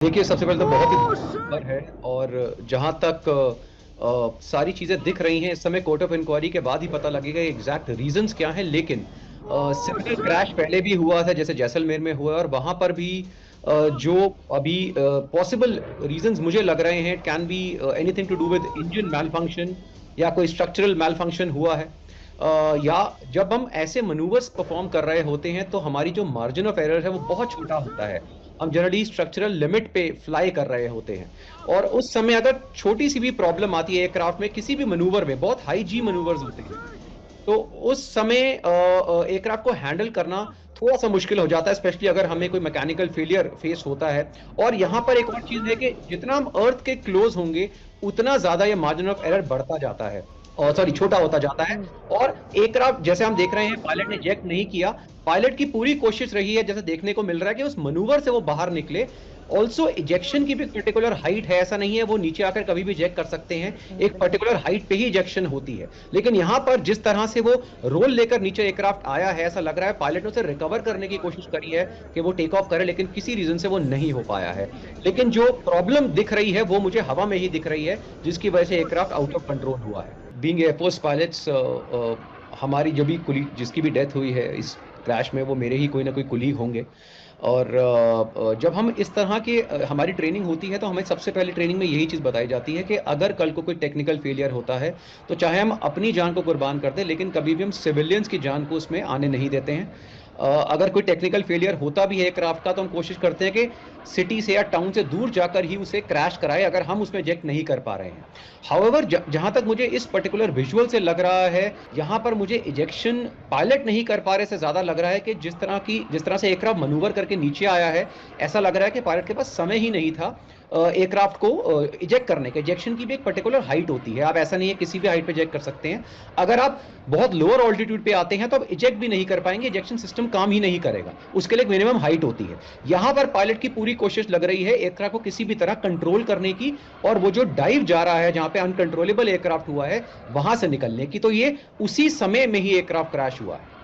देखिए, सबसे पहले तो बहुत ही खबर है और जहाँ तक सारी चीज़ें दिख रही हैं, इस समय कोर्ट ऑफ इंक्वायरी के बाद ही पता लगेगा एग्ज़ैक्ट रीज़न्स क्या हैं। लेकिन सिमिलर क्रैश पहले भी हुआ था, जैसे जैसलमेर में हुआ है और वहाँ पर भी जो अभी पॉसिबल रीज़न्स मुझे लग रहे हैं, it can be anything to do with engine malfunction या कोई स्ट्रक्चरल मैल फंक्शन हुआ है। या जब हम ऐसे मैनूवर्स परफ़ॉर्म कर रहे होते हैं, तो हमारी जो मार्जिन ऑफ एरर है, वो बहुत छोटा होता है। हम जनरली स्ट्रक्चरल लिमिट पे फ्लाई कर रहे होते हैं और उस समय अगर छोटी सी भी प्रॉब्लम आती है एयरक्राफ्ट में, किसी भी मैनूवर में, बहुत हाई जी मैनूवर्स होते हैं, तो उस समय एयरक्राफ्ट को हैंडल करना थोड़ा सा मुश्किल हो जाता है, स्पेशली अगर हमें कोई मैकेनिकल फेलियर फेस होता है। और यहाँ पर एक और चीज है कि जितना हम अर्थ के क्लोज होंगे, उतना ज्यादा ये मार्जिन ऑफ एरर बढ़ता जाता है, और सॉरी छोटा होता जाता है। और एयरक्राफ्ट जैसे हम देख रहे हैं, पायलट ने जेट नहीं किया। पायलट की पूरी कोशिश रही है, जैसे देखने को मिल रहा है, कि उस मनूवर से वो बाहर निकले। ऑल्सो इजेक्शन की भी पर्टिकुलर हाइट है, ऐसा नहीं है वो नीचे आकर कभी भी जेक कर सकते हैं, एक पर्टिकुलर हाइट पे ही इजेक्शन होती है। लेकिन यहाँ पर जिस तरह से वो रोल लेकर नीचे एयरक्राफ्ट आया है, ऐसा लग रहा है पायलट ने उसे रिकवर करने की कोशिश करी है कि वो टेक ऑफ करे, लेकिन किसी रीजन से वो नहीं हो पाया है। लेकिन जो प्रॉब्लम दिख रही है वो मुझे हवा में ही दिख रही है, जिसकी वजह से एयरक्राफ्ट आउट ऑफ कंट्रोल हुआ है। बीइंग एयरफोर्स पायलट्स, हमारी जो भी कुलीग जिसकी भी डेथ हुई है इस क्रैश में, वो मेरे ही कोई ना कोई कुलीग होंगे। और जब हम इस तरह की हमारी ट्रेनिंग होती है, तो हमें सबसे पहले ट्रेनिंग में यही चीज़ बताई जाती है कि अगर कल को कोई टेक्निकल फेलियर होता है, तो चाहे हम अपनी जान को कुर्बान कर दें, लेकिन कभी भी हम सिविलियंस की जान को उसमें आने नहीं देते हैं। अगर कोई टेक्निकल फेलियर होता भी है एयरक्राफ्ट का, तो हम कोशिश करते हैं कि सिटी से या टाउन से दूर जाकर ही उसे क्रैश कराएं, अगर हम उसमें जेट नहीं कर पा रहे हैं। हाउएवर, जहां तक मुझे इस पर्टिकुलर विजुअल से लग रहा है, यहां पर मुझे इजेक्शन पायलट नहीं कर पा रहे से ज्यादा लग रहा है कि जिस तरह से एयरक्राफ्ट मनूवर करके नीचे आया है, ऐसा लग रहा है कि पायलट के पास समय ही नहीं था एयरक्राफ्ट को इजेक्ट करने के। इजेक्शन की भी एक पर्टिकुलर हाइट होती है, आप ऐसा नहीं है किसी भी हाइट पे इजेक्ट कर सकते हैं। अगर आप बहुत लोअर ऑल्टीट्यूड पे आते हैं, तो आप इजेक्ट भी नहीं कर पाएंगे, इजेक्शन सिस्टम काम ही नहीं करेगा, उसके लिए एक मिनिमम हाइट होती है। यहां पर पायलट की पूरी कोशिश लग रही है एयरक्राफ्ट को किसी भी तरह कंट्रोल करने की, और वो जो डाइव जा रहा है, जहां पे अनकंट्रोलेबल एयरक्राफ्ट हुआ है, वहां से निकलने की। तो ये उसी समय में ही एयरक्राफ्ट क्रैश हुआ है।